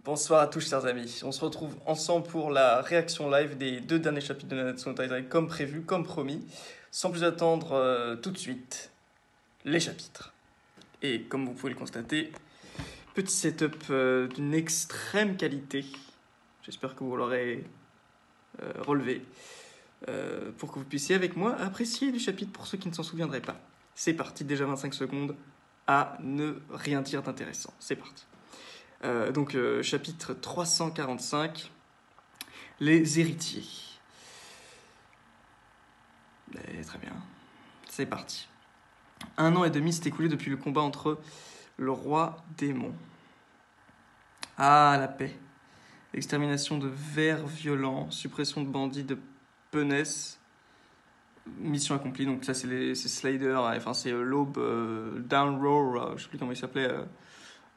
Bonsoir à tous chers amis, on se retrouve ensemble pour la réaction live des 2 derniers chapitres de Nanatsu no Taizai comme prévu, comme promis. Sans plus attendre, tout de suite, les chapitres. Et comme vous pouvez le constater, petit setup d'une extrême qualité. J'espère que vous l'aurez relevé. Pour que vous puissiez avec moi apprécier les chapitres pour ceux qui ne s'en souviendraient pas. C'est parti, déjà 25 secondes à ne rien dire d'intéressant. C'est parti. Chapitre 345, les héritiers. Très bien, c'est parti. 1 an et demi s'est écoulé depuis le combat entre le roi démon. Ah, la paix. Extermination de vers violents, suppression de bandits de Peness. Mission accomplie, donc ça c'est Slider, enfin c'est l'aube, Down Row, je sais plus comment il s'appelait.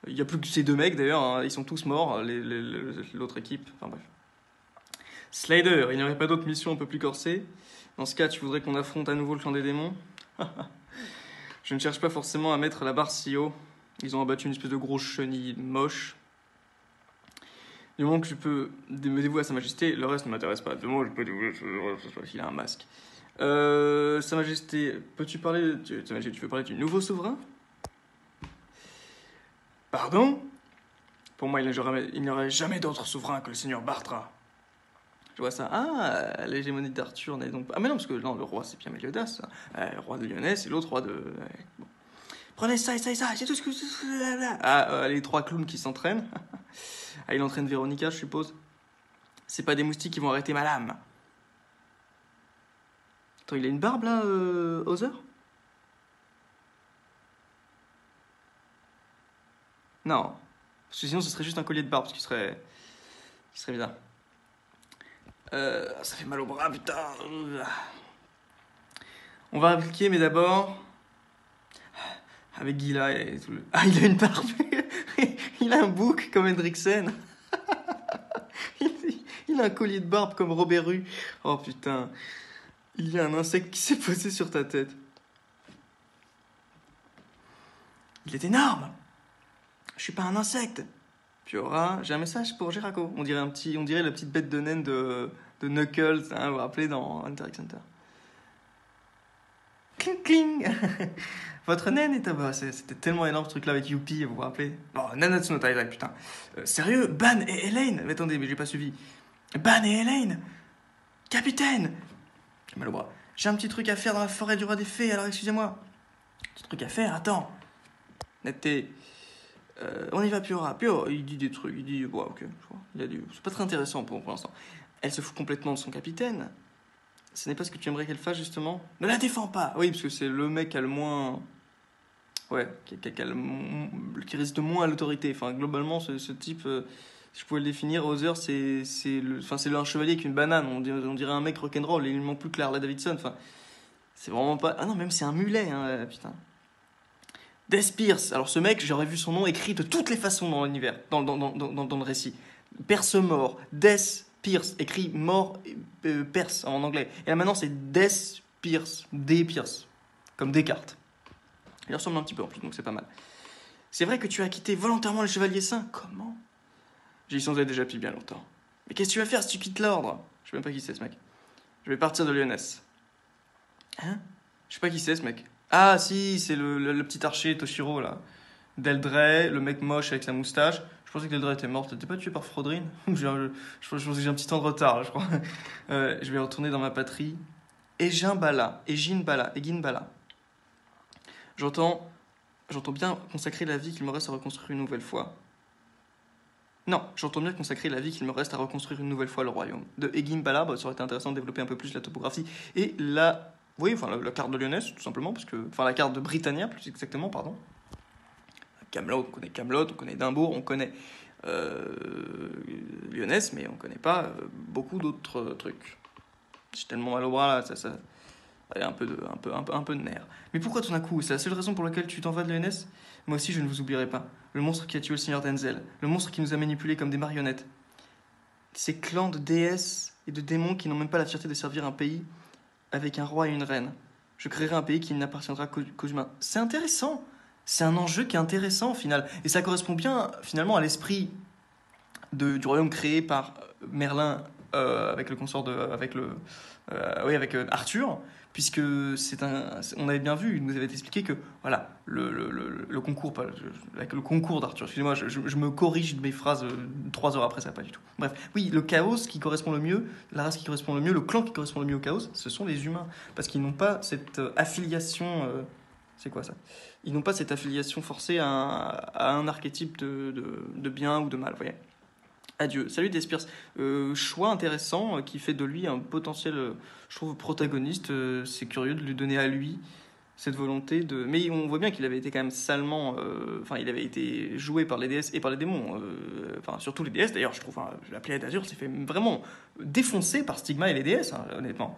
Il n'y a plus que ces 2 mecs d'ailleurs, hein, ils sont tous morts, l'autre équipe, enfin bref. Slider, il n'y aurait pas d'autre mission un peu plus corsée? Dans ce cas, tu voudrais qu'on affronte à nouveau le clan des démons? Je ne cherche pas forcément à mettre la barre si haut. Ils ont abattu une espèce de grosse chenille moche. Du moment que je peux me dévouer à Sa Majesté, le reste ne m'intéresse pas. Du moment que je peux dévouer, il a un masque. Sa Majesté, peux-tu parler... Sa Majesté, tu veux parler du nouveau souverain? Pardon? Pour moi, il n'y aurait jamais d'autre souverain que le seigneur Bartra. Je vois ça. Ah, l'hégémonie d'Arthur n'est donc pas... Ah mais non, parce que non, le roi c'est bien Méliodas. Le roi de Lyonès et l'autre roi de... Bon. Prenez ça et ça et ça, c'est tout ce que... Ah, les 3 clowns qui s'entraînent. Ah, il entraîne Véronica, je suppose. C'est pas des moustiques qui vont arrêter ma lame. Attends, il a une barbe là, Hauser? Non. Parce que sinon ce serait juste un collier de barbe, ce qui serait bizarre. Ça fait mal au bras, putain. On va appliquer, mais d'abord... Avec Gila et tout le... Ah, il a une barbe. Il a un bouc comme Hendricksen. Il a un collier de barbe comme Robert Rue. Oh putain. Il y a un insecte qui s'est posé sur ta tête. Il est énorme. Je suis pas un insecte. Piora, j'ai un message pour Giraco. On dirait la petite bête de naine de Knuckles, hein, vous vous rappelez dans Interact Center. Cling cling. Votre naine est à bas. C'était tellement énorme ce truc-là avec Youpi, vous vous rappelez? Oh, Nanatsu no Taizai, putain. Sérieux, Ban et Elaine? Mais attendez, mais j'ai pas suivi. Ban et Elaine? Capitaine! J'ai mal au bras. J'ai un petit truc à faire dans la forêt du roi des fées, alors excusez-moi. Petit truc à faire, attends. Netteté. On y va, Piora. Piora, il dit des trucs, il dit... Ouais, ok, je vois. C'est pas très intéressant pour l'instant. Elle se fout complètement de son capitaine. Ce n'est pas ce que tu aimerais qu'elle fasse, justement? Ne la défends pas! Oui, parce que c'est le mec qui a le moins... Ouais, qui résiste moins à l'autorité. Enfin, globalement, ce type... si je pouvais le définir, Hauser, c'est un chevalier avec une banane. On dirait un mec rock'n'roll. Et il lui manque plus que Harley Davidson. Enfin, c'est vraiment pas... Ah non, même c'est un mulet, hein, putain. Death Pierce. Alors ce mec, j'aurais vu son nom écrit de toutes les façons dans l'univers, dans le récit. Perse mort, Death Pierce, écrit mort perse en anglais. Et là maintenant c'est Death Pierce, D Pierce, comme Descartes. Il ressemble un petit peu en plus, donc c'est pas mal. C'est vrai que tu as quitté volontairement le Chevalier Saint. Comment? J'y songeais déjà depuis bien longtemps. Mais qu'est-ce que tu vas faire si tu quittes l'ordre? Je sais même pas qui c'est ce mec. Je vais partir de Lyonès. Hein? Je sais pas qui c'est ce mec. Ah si, c'est le petit archer Toshiro là. Deldray, le mec moche avec sa moustache. Je pensais que Deldray était morte. T'es pas tué par Frodrine? Je pense que j'ai un petit temps de retard là, je crois. Je vais retourner dans ma patrie. Egin Bala. J'entends bien consacrer la vie qu'il me reste à reconstruire une nouvelle fois. Non, j'entends bien consacrer la vie qu'il me reste à reconstruire une nouvelle fois le royaume. De Egin Bala, ça aurait été intéressant de développer un peu plus la topographie et la... Oui, enfin la carte de Lyonès, tout simplement, enfin la carte de Britannia, plus exactement, pardon. Camelot, on connaît Camelot, on connaît Dimbourg, on connaît Lyonès, mais on connaît pas beaucoup d'autres trucs. J'ai tellement mal au bras là, ça a un peu de nerfs. Mais pourquoi tout d'un coup? C'est la seule raison pour laquelle tu t'en vas de Lyonès? Moi aussi, je ne vous oublierai pas. Le monstre qui a tué le seigneur Denzel, le monstre qui nous a manipulés comme des marionnettes. Ces clans de déesses et de démons qui n'ont même pas la fierté de servir un pays avec un roi et une reine. Je créerai un pays qui n'appartiendra qu'aux humains. C'est intéressant. C'est un enjeu qui est intéressant au final. Et ça correspond bien finalement à l'esprit du royaume créé par Merlin avec le consort de, avec Arthur, puisque on avait bien vu, il nous avait expliqué que voilà le concours, avec le concours d'Arthur. Excusez-moi, je me corrige de mes phrases 3 heures après, ça va pas du tout. Bref, oui, le chaos qui correspond le mieux, la race qui correspond le mieux, le clan qui correspond le mieux au chaos, ce sont les humains, parce qu'ils n'ont pas cette affiliation. C'est quoi ça? Ils n'ont pas cette affiliation forcée à un archétype de bien ou de mal, vous voyez. Adieu. Salut Despirs. Choix intéressant qui fait de lui un potentiel, je trouve, protagoniste. C'est curieux de lui donner à lui cette volonté de. Mais on voit bien qu'il avait été quand même salement. Enfin, il avait été joué par les déesses et par les démons. Enfin, surtout les déesses d'ailleurs, je trouve. Hein, la Pléiade d'Azur s'est fait vraiment défoncer par Stigma et les déesses, hein, honnêtement.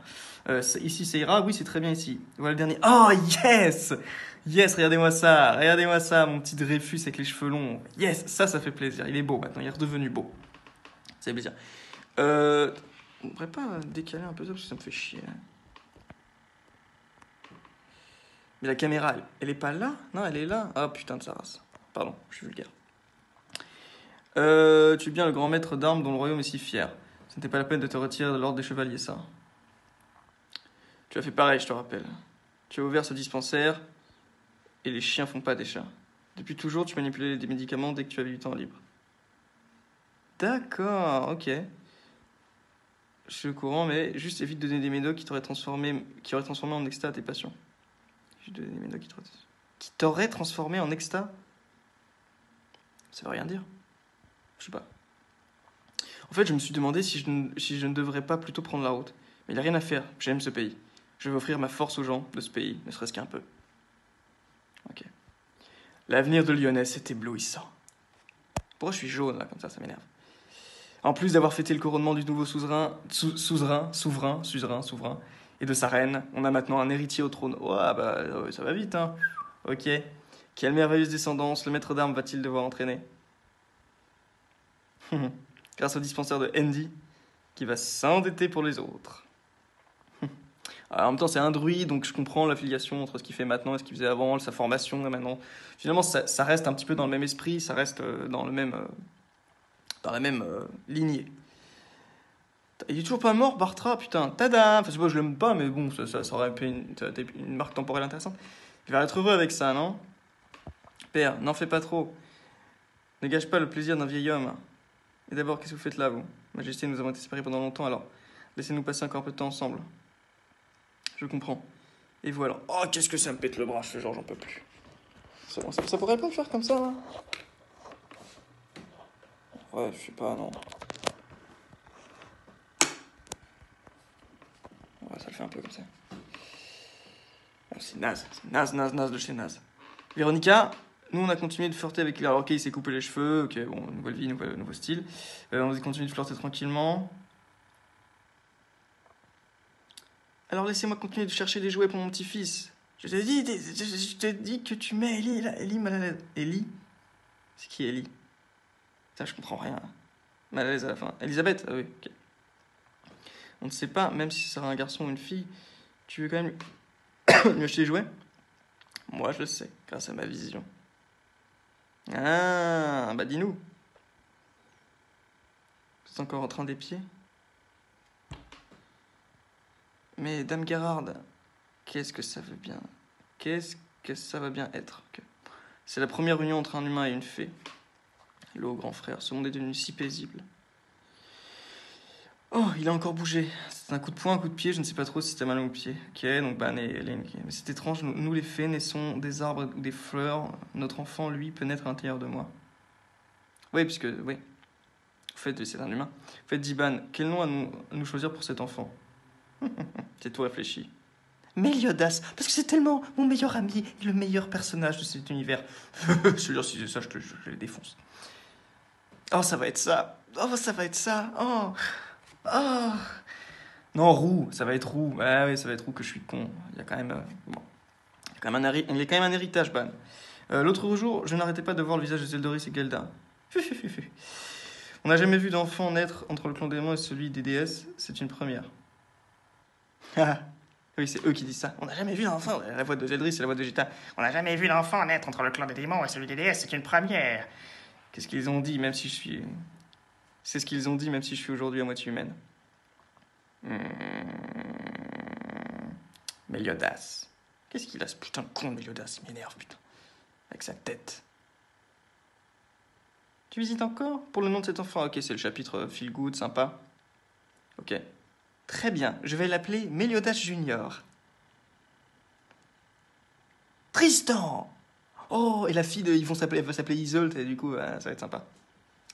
Ici, c'est Ira. Oui, c'est très bien ici. Voilà le dernier. Oh, yes! Yes, regardez-moi ça. Regardez-moi ça, mon petit Dreyfus avec les cheveux longs. Yes, ça fait plaisir. Il est beau maintenant. Il est redevenu beau. C'est plaisir. On pourrait pas décaler un peu ça parce que ça me fait chier. Mais la caméra, elle est pas là? Non, elle est là. Ah putain de sa race. Pardon, je suis vulgaire. Tu es bien le grand maître d'armes dont le royaume est si fier. Ce n'était pas la peine de te retirer de l'ordre des chevaliers, ça. Tu as fait pareil, je te rappelle. Tu as ouvert ce dispensaire et les chiens font pas des chats. Depuis toujours, tu manipulais des médicaments dès que tu avais du temps libre. D'accord, ok. Je suis au courant, mais juste évite de donner des médocs qui t'auraient transformé en extat à tes patients. Juste donner des médocs qui t'auraient transformé en extat? Ça veut rien dire. Je sais pas. En fait, je me suis demandé si je ne devrais pas plutôt prendre la route. Mais il n'y a rien à faire, j'aime ce pays. Je vais offrir ma force aux gens de ce pays, ne serait-ce qu'un peu. Ok. L'avenir de Lyonnais est éblouissant. Pourquoi je suis jaune là, comme ça m'énerve. En plus d'avoir fêté le couronnement du nouveau souverain, et de sa reine, on a maintenant un héritier au trône. Oh, bah, ça va vite, hein. Ok. Quelle merveilleuse descendance le maître d'armes va-t-il devoir entraîner? Grâce au dispensaire de Andy, qui va s'endetter pour les autres. En même temps, c'est un druide, donc je comprends l'affiliation entre ce qu'il fait maintenant et ce qu'il faisait avant, sa formation et maintenant. Finalement, ça reste un petit peu dans le même esprit, ça reste dans la même lignée. Il est toujours pas mort, Bartra, putain, tada. Enfin, je sais pas, je l'aime pas, mais bon, ça aurait pu une marque temporelle intéressante. Il va être heureux avec ça, non? Père, n'en fais pas trop. Ne gâche pas le plaisir d'un vieil homme. Et d'abord, qu'est-ce que vous faites là, vous? Majesté, nous avons été séparés pendant longtemps, alors laissez-nous passer encore un peu de temps ensemble. Je comprends. Et vous alors? Oh, qu'est-ce que ça me pète le bras, ce genre, j'en peux plus. Ça pourrait pas faire comme ça, là? Ouais, je sais pas, non. Ouais, ça le fait un peu comme ça. C'est naze de chez naze. Véronica, nous on a continué de flirter avec lui. Alors ok, il s'est coupé les cheveux, ok, bon, nouvelle vie, nouveau style. On a continué de flirter tranquillement. Alors laissez-moi continuer de chercher des jouets pour mon petit-fils. Je t'ai dit que tu mets Ellie là, Ellie mal à l'aise. Ellie? C'est qui Ellie? Putain, je comprends rien. Mal à l'aise à la fin. Elisabeth? Ah oui, ok. On ne sait pas, même si ce sera un garçon ou une fille, tu veux quand même lui acheter des jouets? Moi, je le sais, grâce à ma vision. Ah, bah dis-nous. Vous êtes encore en train d'épier? Mais Dame Gerard, qu'est-ce que ça veut bien? Qu'est-ce que ça va bien être? C'est la première union entre un humain et une fée. L'eau, grand frère, ce monde est devenu si paisible. Oh, il a encore bougé. C'est un coup de poing, un coup de pied, je ne sais pas trop si c'était mal au pied. Ok, donc Ban et Hélène. Mais c'est étrange, nous les fées naissons des arbres ou des fleurs. Notre enfant, lui, peut naître à l'intérieur de moi. Oui, puisque, oui. En fait, c'est un humain. En fait, Diban, quel nom à nous choisir pour cet enfant? C'est tout réfléchi. Méliodas, parce que c'est tellement mon meilleur ami et le meilleur personnage de cet univers. Je veux dire, si c'est ça, je les défonce. Oh, ça va être ça. Oh, ça va être ça. Oh. Oh. Non, Roux, ça va être Roux. Ah oui, ça va être Roux que je suis con. Il y a quand même, bon. Il y a quand même un héritage, Ban. L'autre jour, je n'arrêtais pas de voir le visage de Zeldoris et Gelda. On n'a jamais vu d'enfant naître entre le clan des démons et celui des déesses. C'est une première. Oui, c'est eux qui disent ça. On n'a jamais vu d'enfant. La voix de Zeldris, c'est la voix de Gita. On n'a jamais vu d'enfant naître entre le clan des démons et celui des déesses. C'est une première. Qu'est-ce qu'ils ont dit, même si je suis... C'est ce qu'ils ont dit, même si je suis aujourd'hui à moitié humaine. Méliodas. Qu'est-ce qu'il a, ce putain de con de Méliodas? Il m'énerve, putain. Avec sa tête. Tu visites encore? Pour le nom de cet enfant? Ok, c'est le chapitre Feel Good, sympa. Ok. Très bien, je vais l'appeler Méliodas Junior. Tristan! Oh, et la fille de... elle va s'appeler Isolde, et du coup, ça va être sympa.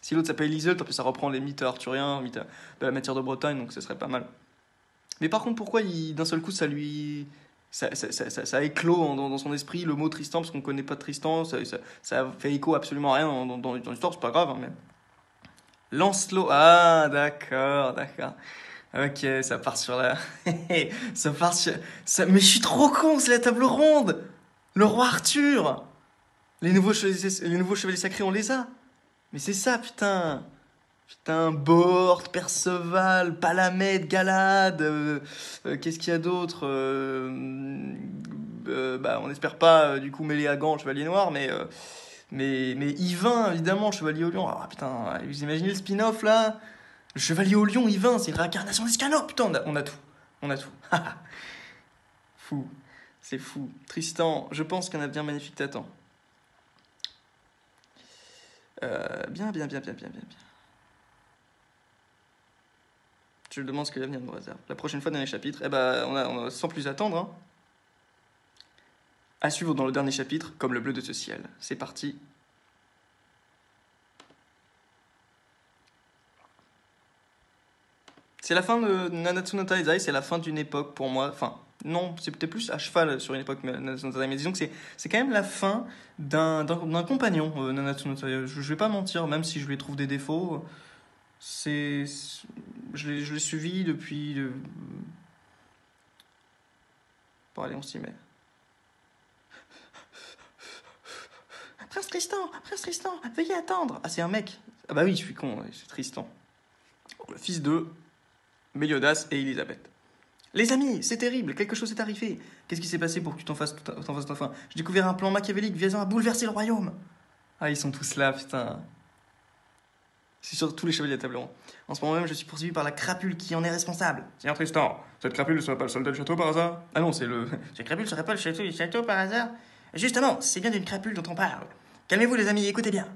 Si l'autre s'appelle Isolde, en plus ça reprend les mythes arthuriens, mythes de la matière de Bretagne, donc ce serait pas mal. Mais par contre, pourquoi d'un seul coup ça lui... Ça éclot dans son esprit le mot Tristan, parce qu'on connaît pas Tristan, ça fait écho absolument à rien dans l'histoire, c'est pas grave, hein, mais... Lancelot, ah d'accord, d'accord. Ok, ça part sur la... ça part sur... Mais je suis trop con, c'est la table ronde. Le roi Arthur. Les nouveaux chevaliers sacrés, on les a. Mais c'est ça, putain. Putain, Bort, Perceval, Palamède, Galad, qu'est-ce qu'il y a d'autre bah, on n'espère pas, du coup, Méléagant, Chevalier Noir, mais Yvain, évidemment, Chevalier au Lion. Ah putain, vous imaginez le spin-off, là? Le Chevalier au Lion, Yvain, c'est une réincarnation d'Escanor, putain, on a tout. On a tout. Fou. C'est fou. Tristan, je pense qu'un avenir magnifique t'attend. Bien. Je demande ce que l'avenir nous réserve. La prochaine fois, dans les chapitres, on a sans plus attendre, hein. À suivre dans le dernier chapitre, comme le bleu de ce ciel. C'est parti. C'est la fin de Nanatsu no Taizai, c'est la fin d'une époque pour moi. Enfin, non, c'est peut-être plus à cheval sur une époque, Nanatsu no Taizai, mais disons que c'est quand même la fin d'un compagnon, Nanatsu no Taizai. Je vais pas mentir, même si je lui trouve des défauts. Je l'ai suivi depuis... Bon, allez, on s'y met. Prince Tristan, veuillez attendre. Ah, c'est un mec. Ah bah oui, je suis con, c'est Tristan. Donc, le fils de Méliodas et Elisabeth. Les amis, c'est terrible, quelque chose est arrivé. Qu'est-ce qui s'est passé pour que tu t'en fasses enfin? J'ai découvert un plan machiavélique visant à bouleverser le royaume. Ah, ils sont tous là, putain. C'est sur tous les chevaliers de la table ronde. En ce moment même, je suis poursuivi par la crapule qui en est responsable. Seigneur Tristan, cette crapule ne serait pas le soldat du château par hasard? Ah non, c'est le... Cette crapule ne serait pas le château du château par hasard? Justement, c'est bien d'une crapule dont on parle. Calmez-vous les amis, écoutez bien.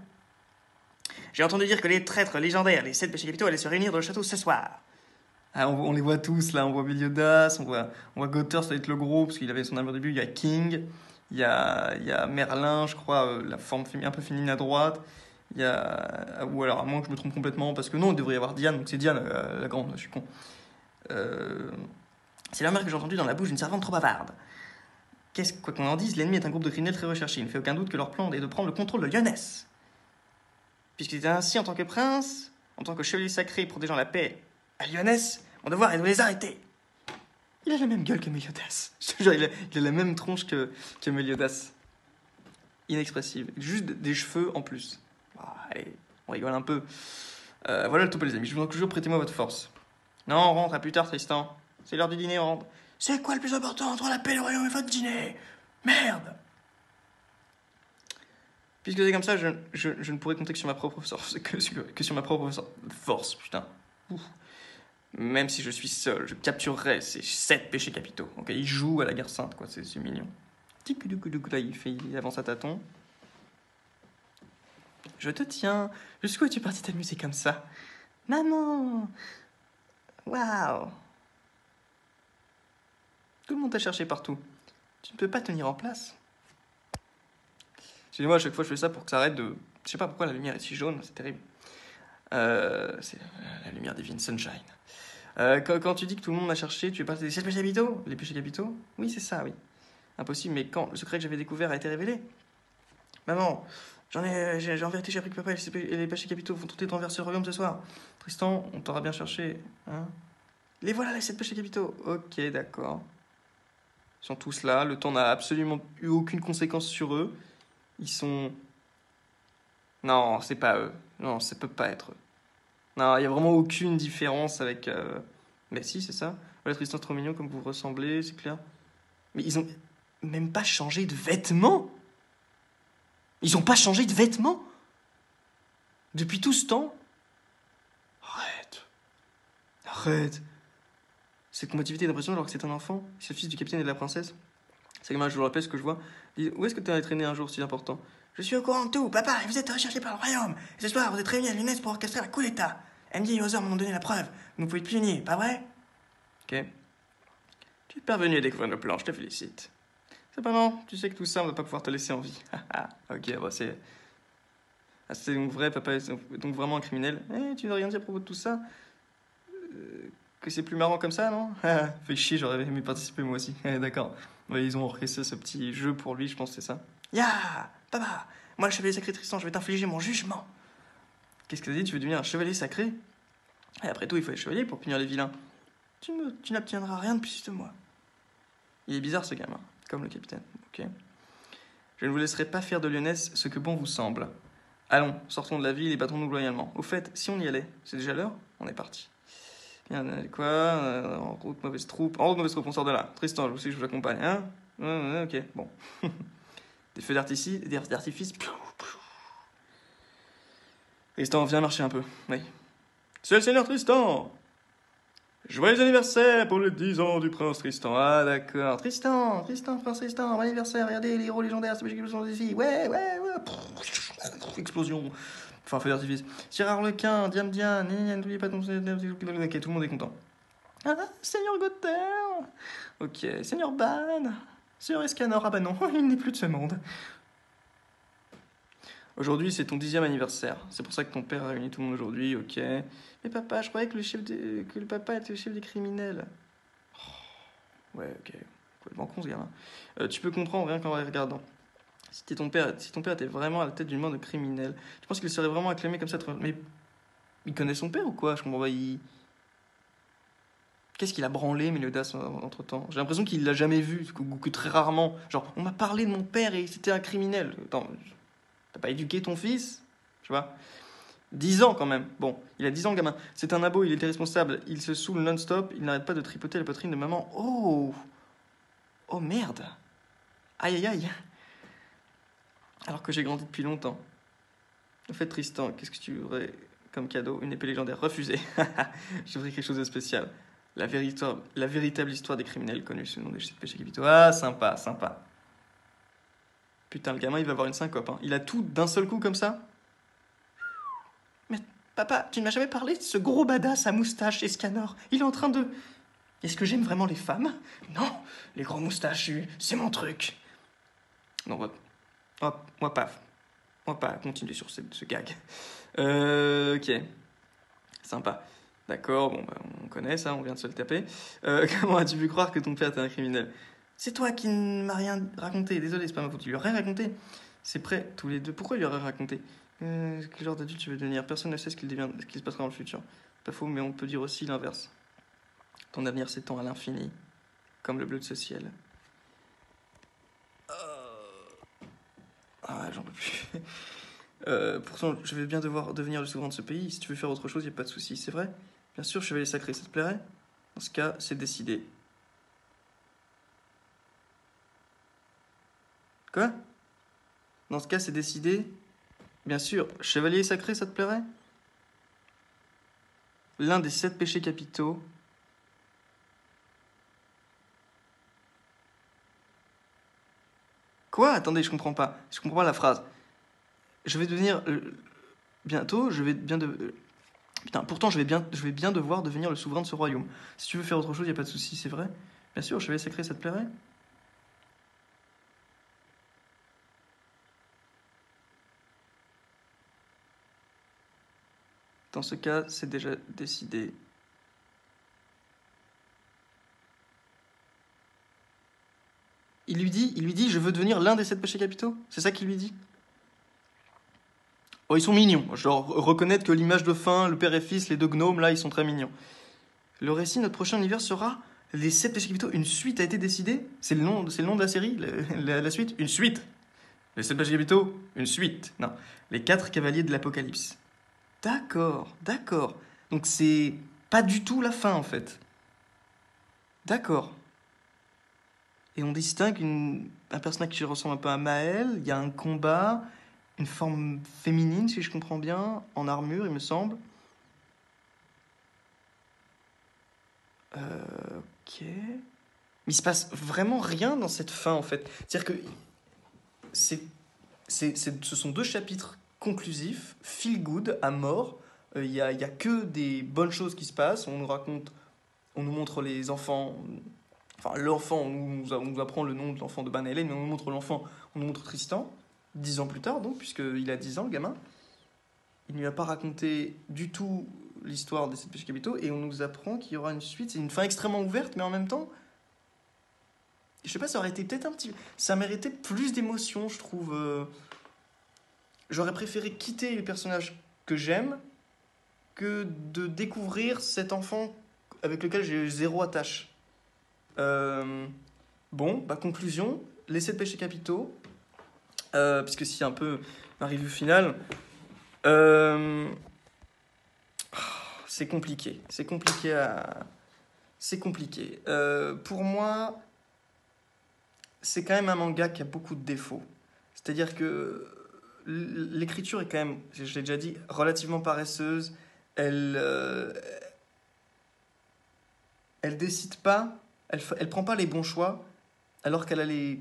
J'ai entendu dire que les traîtres légendaires, les 7 péchés capitaux, allaient se réunir dans le château ce soir. Ah, on les voit tous là, on voit Meliodas, on voit Gauthur, ça va être le gros, parce qu'il avait son armure au début, il y a King, il y a Merlin, je crois, la forme un peu féminine à droite, il y a... Ou alors, à moins que je me trompe complètement, parce que non, il devrait y avoir Diane, donc c'est Diane, la grande, je suis con. C'est la mère que j'ai entendue dans la bouche d'une servante trop bavarde. Quoi qu'on en dise, l'ennemi est un groupe de criminels très recherchés. Il ne fait aucun doute que leur plan est de prendre le contrôle de Lyonès. Puisqu'il était ainsi en tant que prince, en tant que chevalier sacré protégeant la paix à Lyonès, mon devoir est de les arrêter. Il a la même gueule que Méliodas. Je te jure, il a la même tronche que Méliodas. Inexpressive. Juste des cheveux en plus. Oh, allez, on rigole un peu. Voilà le topo, les amis. Je vous demande toujours, prêtez-moi votre force. Non, on rentre, à plus tard, Tristan. C'est l'heure du dîner, on rentre. C'est quoi le plus important entre la paix, le royaume et votre dîner? Merde! Puisque c'est comme ça, je ne pourrai compter que sur ma propre force. Que sur ma propre force, putain. Ouf. Même si je suis seul, je capturerai ces 7 péchés capitaux. Ok, il joue à la guerre sainte, quoi, c'est mignon. Là, il avance à tâtons. Je te tiens. Jusqu'où es-tu parti t'amuser comme ça? Maman! Waouh! Tout le monde t'a cherché partout. Tu ne peux pas tenir en place. Excusez-moi, à chaque fois je fais ça pour que ça arrête de... Je sais pas pourquoi la lumière est si jaune, c'est terrible. C'est la lumière divine, Sunshine. Quand tu dis que tout le monde m'a cherché, tu es parti des 7 péchés capitaux? Les péchés capitaux? Oui, c'est ça, oui. Impossible, mais quand le secret que j'avais découvert a été révélé? Maman, en vérité, j'ai appris que papa et les péchés capitaux vont tenter de renverser le royaume ce soir. Tristan, on t'aura bien cherché, hein? Les voilà, les 7 péchés capitaux. Ok, d'accord. Ils sont tous là, le temps n'a absolument eu aucune conséquence sur eux. Ils sont... Non, c'est pas eux. Non, ça peut pas être eux. Non, il y a vraiment aucune différence avec... Mais si, c'est ça. Voilà, Tristan, trop mignon comme vous ressemblez, c'est clair. Mais ils ont même pas changé de vêtements. Ils ont pas changé de vêtements depuis tout ce temps. Arrête. Cette combativité est impressionnante alors que c'est un enfant. C'est le fils du capitaine et de la princesse. C'est gamin, je vous rappelle ce que je vois. Dis, où est-ce que tu as traîné un jour si important? Je suis au courant de tout, papa, et vous êtes recherché par le royaume. Et ce soir, vous êtes réunis à l'UNES pour orchestrer un coup d'état. Andy et Other m'ont donné la preuve. Vous ne pouvez plus nier, pas vrai? Ok. Tu es parvenu à découvrir nos plans, je te félicite. Cependant, tu sais que tout ça, on ne va pas pouvoir te laisser en vie. Ok, bah c'est... Ah, c'est donc vrai, papa est donc vraiment un criminel. Eh, tu veux rien dire à propos de tout ça? Que c'est plus marrant comme ça, non? Fait chier, j'aurais aimé participer moi aussi. D'accord. Ouais, ils ont orchestré ce petit jeu pour lui, je pense que c'est ça. Ya! Papa! Moi, le chevalier sacré Tristan, je vais t'infliger mon jugement. Qu'est-ce que t'as dit? Tu veux devenir un chevalier sacré? Et après tout, il faut être chevalier pour punir les vilains. Tu n'obtiendras rien de plus de moi. Il est bizarre ce gamin, comme le capitaine. Ok. Je ne vous laisserai pas faire de Lyonesse ce que bon vous semble. Allons, sortons de la ville et battons-nous loyalement. Au fait, si on y allait, c'est déjà l'heure? On est parti. Bien, quoi? En route, mauvaise troupe. En route, mauvaise troupe, on sort de là. Tristan, je vous sais que je vous accompagne, hein? Ok, bon. Des feux d'artifice. Tristan, viens marcher un peu. Oui. C'est le seigneur Tristan! Joyeux anniversaire pour les 10 ans du prince Tristan. Ah, d'accord. Tristan, prince Tristan, bon anniversaire. Regardez les héros légendaires, c'est magique qui sont ici. Ouais. Explosion. Enfin, feu d'artifice. Sir Harlequin, Diane, n'oubliez pas ton... Ok, tout le monde est content. Ah, Seigneur Gother. Ok, Seigneur Ban. Seigneur Escanor. Ah bah non, il n'est plus de ce monde. Aujourd'hui, c'est ton 10e anniversaire. C'est pour ça que ton père a réuni tout le monde aujourd'hui, ok. Mais papa, je croyais que le papa était le chef des criminels. Oh, ouais, ok. Complètement con ce gamin. Tu peux comprendre rien qu'en les regardant. Si ton père était vraiment à la tête d'une bande de criminels, tu penses qu'il serait vraiment acclamé comme ça? Mais il connaît son père ou quoi? Je comprends pas. Qu'est-ce qu'il a branlé, Méliodas, entre temps? J'ai l'impression qu'il l'a jamais vu, ou que très rarement. Genre, on m'a parlé de mon père et c'était un criminel. Attends, t'as pas éduqué ton fils? Tu vois? 10 ans quand même. Bon, il a 10 ans le gamin. C'est un abo, il était responsable. Il se saoule non-stop, il n'arrête pas de tripoter la poitrine de maman. Oh! Oh merde! Aïe. Alors que j'ai grandi depuis longtemps. Au fait, Tristan, qu'est-ce que tu voudrais comme cadeau? Une épée légendaire. Refusé. Je voudrais quelque chose de spécial. La véritable histoire des criminels connus sous le nom des péchés capitaux. Ah, sympa. Putain, le gamin, il va avoir une syncope. Hein. Il a tout d'un seul coup comme ça? Mais papa, tu ne m'as jamais parlé de ce gros badass à moustache Escanor. Il est en train de... Est-ce que j'aime vraiment les femmes? Non, les gros moustachus, c'est mon truc. Non, on va pas continuer sur ce gag. Ok, sympa. D'accord, bon, bah, on connaît ça, on vient de se le taper. Comment as-tu pu croire que ton père était un criminel? C'est toi qui ne m'as rien raconté. Désolé, c'est pas ma faute. Tu lui aurais raconté. C'est prêt, tous les deux. Pourquoi il lui aurait raconté? Quel genre d'adulte tu veux devenir? Personne ne sait ce qu'il se passera dans le futur. Pas faux, mais on peut dire aussi l'inverse. Ton avenir s'étend à l'infini, comme le bleu de ce ciel. Ah, j'en peux plus. Pourtant, je vais bien devoir devenir le souverain de ce pays. Si tu veux faire autre chose, y a pas de souci, c'est vrai? Bien sûr, chevalier sacré, ça te plairait? Dans ce cas, c'est décidé. Quoi? Dans ce cas, c'est décidé? Bien sûr, chevalier sacré, ça te plairait? L'un des 7 péchés capitaux. Quoi? Attendez, je comprends pas. Je comprends pas la phrase. Je vais devenir... bientôt, je vais bien de... Putain, pourtant, je vais bien devoir devenir le souverain de ce royaume. Si tu veux faire autre chose, y a pas de souci, c'est vrai? Bien sûr, chevalier sacré, ça te plairait? Dans ce cas, c'est déjà décidé. Il lui dit, je veux devenir l'un des 7 péchés capitaux? C'est ça qu'il lui dit? Oh, ils sont mignons. Genre, reconnaître que l'image de fin, le père et fils, les deux gnomes, là, ils sont très mignons. Le récit, notre prochain univers sera les 7 péchés capitaux. Une suite a été décidée? C'est le nom de la série? La suite? Une suite? Les 7 péchés capitaux? Une suite? Non. Les 4 cavaliers de l'Apocalypse. D'accord. Donc c'est pas du tout la fin, en fait. D'accord. Et on distingue un personnage qui ressemble un peu à Maël. Il y a un combat, une forme féminine, si je comprends bien, en armure, il me semble. Ok. Mais il se passe vraiment rien dans cette fin, en fait. C'est-à-dire que c'est, ce sont 2 chapitres conclusifs, feel good, à mort. Y a que des bonnes choses qui se passent. On nous montre les enfants. Enfin, l'enfant, on nous apprend le nom de l'enfant de Ban et Hélène, mais on nous montre l'enfant, on nous montre Tristan, 10 ans plus tard, donc, puisqu'il a 10 ans, le gamin. Il ne lui a pas raconté du tout l'histoire des 7 péchés capitaux, et on nous apprend qu'il y aura une suite. C'est une fin extrêmement ouverte, mais en même temps, je sais pas, ça aurait été peut-être un petit. Ça méritait plus d'émotion, je trouve. J'aurais préféré quitter les personnages que j'aime que de découvrir cet enfant avec lequel j'ai zéro attache. Euh, Bon, bah conclusion, les 7 péchés capitaux, puisque c'est un peu ma review finale, euh, c'est compliqué. C'est compliqué à. C'est compliqué. Pour moi, c'est quand même un manga qui a beaucoup de défauts. C'est-à-dire que l'écriture est quand même, je l'ai déjà dit, relativement paresseuse. Elle, elle décide pas, elle prend pas les bons choix alors qu'elle a les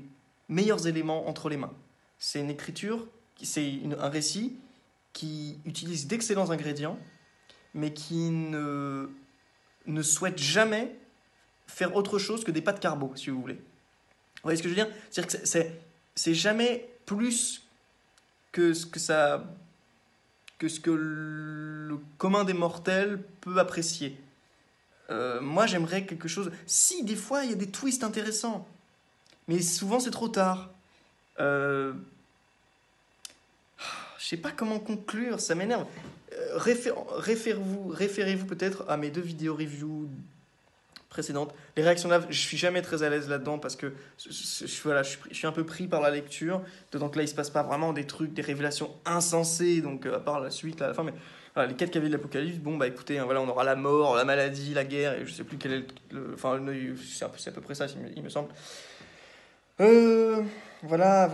meilleurs éléments entre les mains. C'est une écriture, un récit qui utilise d'excellents ingrédients, mais qui ne souhaite jamais faire autre chose que des pâtes carbo, si vous voulez. Vous voyez ce que je veux dire? C'est-à-dire que c'est jamais plus que ce que le commun des mortels peut apprécier. Moi, j'aimerais quelque chose. Si, des fois, il y a des twists intéressants, mais souvent, c'est trop tard. Euh, je sais pas comment conclure, ça m'énerve. Référez-vous peut-être à mes 2 vidéos review précédentes. Les réactions live, je suis jamais très à l'aise là-dedans parce que voilà, je suis un peu pris par la lecture. D'autant que là, il se passe pas vraiment des trucs, des révélations insensées, donc à part la suite, là, à la fin. Mais voilà, les 4 cavaliers de l'Apocalypse, bon, bah écoutez, hein, voilà, on aura la mort, la maladie, la guerre, et je sais plus quel est enfin, c'est à peu près ça, il me semble. Euh, voilà.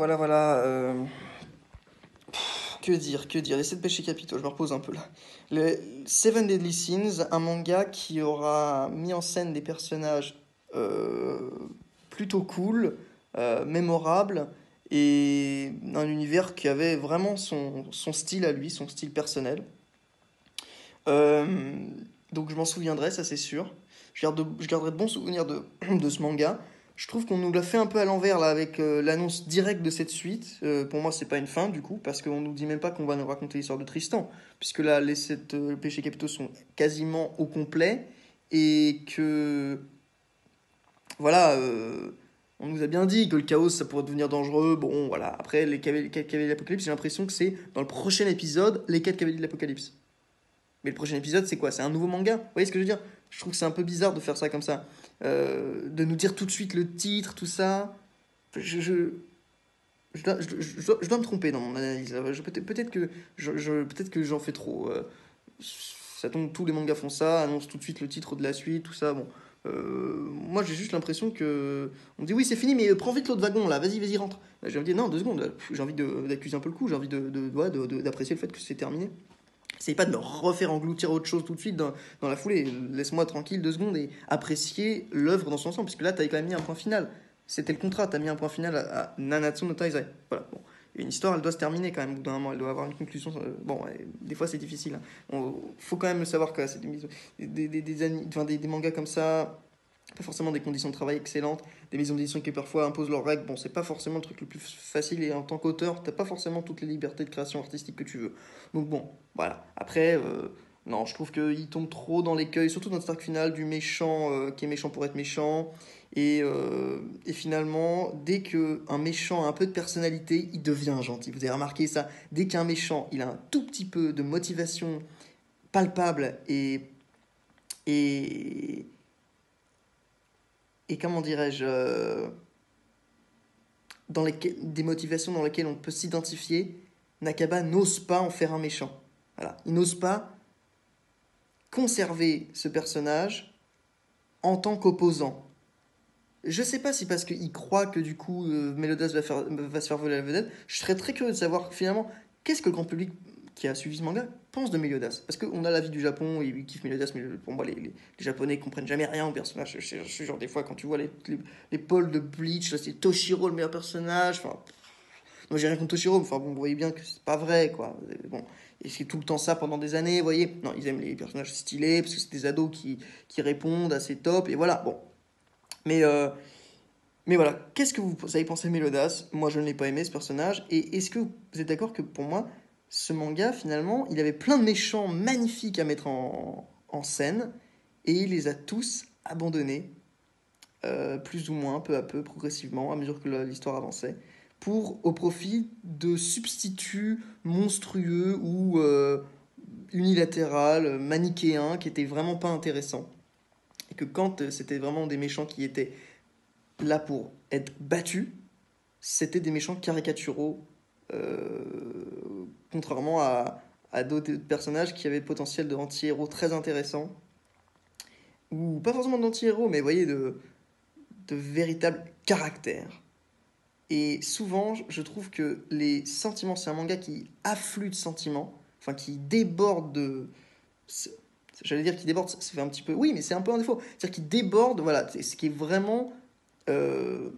Que dire? Les 7 péchés capitaux, je me repose un peu là. Les Seven Deadly Sins, un manga qui aura mis en scène des personnages euh, plutôt cool, mémorables, et un univers qui avait vraiment son style à lui, son style personnel. Euh, donc je m'en souviendrai, ça c'est sûr. Je garderai de bons souvenirs de ce manga. Je trouve qu'on nous l'a fait un peu à l'envers là avec l'annonce directe de cette suite. Pour moi, c'est pas une fin du coup, parce qu'on nous dit même pas qu'on va nous raconter l'histoire de Tristan, puisque là, les 7 péchés capitaux sont quasiment au complet et que voilà, on nous a bien dit que le chaos ça pourrait devenir dangereux. Bon, voilà. Après, les 4 cavaliers de l'Apocalypse, j'ai l'impression que c'est dans le prochain épisode, les 4 cavaliers de l'Apocalypse. Mais le prochain épisode, c'est quoi? C'est un nouveau manga? Vous voyez ce que je veux dire? Je trouve que c'est un peu bizarre de faire ça comme ça. De nous dire tout de suite le titre, tout ça. Je, je, je dois me tromper dans mon analyse. Peut-être que peut-être que j'en fais trop. Ça tombe, tous les mangas font ça, annoncent tout de suite le titre de la suite, tout ça. Bon. Moi, j'ai juste l'impression que. On me dit oui, c'est fini, mais prends vite l'autre wagon là, vas-y, rentre. J'ai envie de dire non, 2 secondes. J'ai envie d'accuser un peu le coup, j'ai envie d'apprécier le fait que c'est terminé. Essayez pas de me refaire engloutir autre chose tout de suite dans la foulée. Laisse-moi tranquille 2 secondes et apprécier l'œuvre dans son ensemble. Puisque là, t'avais quand même mis un point final. C'était le contrat, t'as mis un point final à Nanatsu no Taizai. Voilà, bon. Et une histoire, elle doit se terminer quand même. Au bout d'un moment, elle doit avoir une conclusion. Bon, des fois, c'est difficile. Hein. Faut quand même le savoir que c'est des mangas comme ça, pas forcément des conditions de travail excellentes, des maisons d'édition qui parfois imposent leurs règles. Bon, c'est pas forcément le truc le plus facile et en tant qu'auteur, t'as pas forcément toutes les libertés de création artistique que tu veux. Donc bon, voilà. Après, non, je trouve qu'il tombe trop dans l'écueil, surtout dans le arc final, du méchant qui est méchant pour être méchant. Et finalement, dès qu'un méchant a un peu de personnalité, il devient gentil. Vous avez remarqué ça? Dès qu'un méchant, il a un tout petit peu de motivation palpable et, et comment dirais-je, des motivations dans lesquelles on peut s'identifier, Nakaba n'ose pas en faire un méchant. Voilà. Il n'ose pas conserver ce personnage en tant qu'opposant. Je sais pas si parce qu'il croit que du coup Melodas va se faire voler la vedette. Je serais très curieux de savoir finalement qu'est-ce que le grand public qui a suivi ce manga penses de Meliodas? Parce qu'on a l'avis du Japon, ils kiffent Meliodas, mais pour moi, les Japonais comprennent jamais rien au personnage. Je suis genre, des fois, quand tu vois les pôles de Bleach, là, c'est Toshiro le meilleur personnage. Enfin, moi, j'ai rien contre Toshiro, mais enfin, bon, vous voyez bien que c'est pas vrai, quoi. Bon, et c'est tout le temps ça pendant des années, vous voyez. Non, ils aiment les personnages stylés, parce que c'est des ados qui répondent à ces tops, et voilà, bon. Mais, euh, mais voilà, qu'est-ce que vous avez pensé de Meliodas? Moi, je ne l'ai pas aimé, ce personnage. Et est-ce que vous êtes d'accord que pour moi, ce manga, finalement, il avait plein de méchants magnifiques à mettre en scène, et il les a tous abandonnés, plus ou moins, peu à peu, progressivement, à mesure que l'histoire avançait, au profit de substituts monstrueux ou unilatéral, manichéen, qui était vraiment pas intéressant. Et que quand c'était vraiment des méchants qui étaient là pour être battus, c'était des méchants caricaturaux, contrairement à d'autres personnages qui avaient le potentiel de anti-héros très intéressants. Ou pas forcément d'anti-héros, mais vous voyez, de véritables caractères. Et souvent, je trouve que les sentiments, c'est un manga qui afflue de sentiments, enfin qui déborde de, j'allais dire qu'il déborde, ça fait un petit peu. Oui, mais c'est un peu un défaut. C'est-à-dire qu'il déborde, voilà, c'est ce qui est vraiment. euh,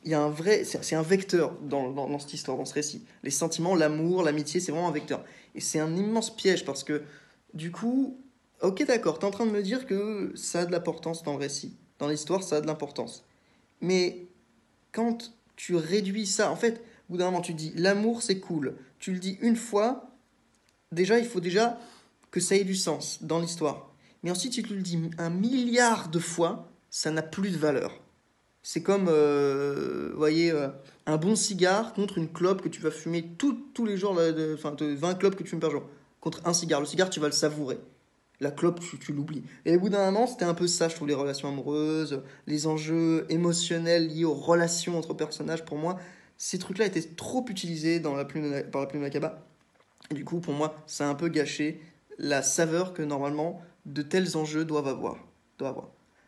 Il y a un vrai. C'est un vecteur dans cette histoire, dans ce récit. Les sentiments, l'amour, l'amitié, c'est vraiment un vecteur. Et c'est un immense piège parce que, du coup, ok, d'accord, t'es en train de me dire que ça a de l'importance dans le récit. Dans l'histoire, ça a de l'importance. Mais quand tu réduis ça, en fait, au bout d'un moment, tu dis l'amour, c'est cool. Tu le dis une fois, déjà, il faut déjà que ça ait du sens dans l'histoire. Mais ensuite, si tu le dis un milliard de fois, ça n'a plus de valeur. C'est comme, vous voyez, un bon cigare contre une clope que tu vas fumer tous les jours, enfin, 20 clopes que tu fumes par jour. Contre un cigare. Le cigare, tu vas le savourer. La clope, tu l'oublies. Et au bout d'un moment, c'était un peu ça, je trouve, les relations amoureuses, les enjeux émotionnels liés aux relations entre personnages. Pour moi, ces trucs-là étaient trop utilisés par la plume Nakaba. Et du coup, pour moi, ça a un peu gâché la saveur que normalement de tels enjeux doivent avoir.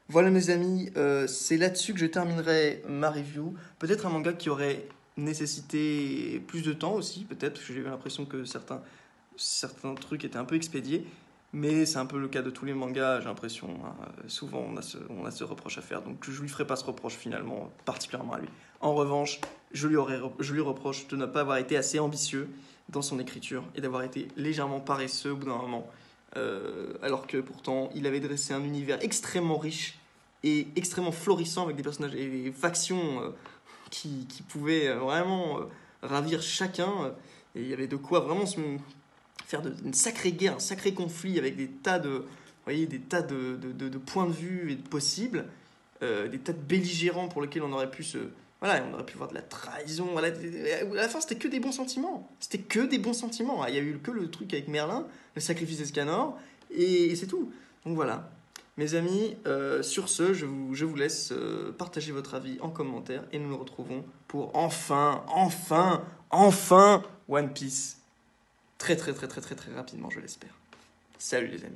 Voilà mes amis, c'est là-dessus que je terminerai ma review. Peut-être un manga qui aurait nécessité plus de temps aussi, peut-être, parce que j'ai eu l'impression que certains trucs étaient un peu expédiés. Mais c'est un peu le cas de tous les mangas, j'ai l'impression, hein. Souvent, on a ce reproche à faire, donc je lui ferai pas ce reproche finalement, particulièrement à lui. En revanche, je lui reproche de ne pas avoir été assez ambitieux dans son écriture et d'avoir été légèrement paresseux au bout d'un moment. Alors que pourtant, il avait dressé un univers extrêmement riche et extrêmement florissant avec des personnages et des factions qui pouvaient vraiment ravir chacun. Et il y avait de quoi vraiment faire une sacrée guerre, un sacré conflit avec des tas de points de vue et de possibles, des tas de belligérants pour lesquels on aurait pu voilà, on aurait pu voir de la trahison. Voilà, à la fin, c'était que des bons sentiments. C'était que des bons sentiments. Il y a eu que le truc avec Merlin, le sacrifice d'Escanor, et c'est tout. Donc voilà. Mes amis, sur ce, je vous laisse partager votre avis en commentaire et nous nous retrouvons pour enfin One Piece. Très très très très très très rapidement, je l'espère. Salut les amis.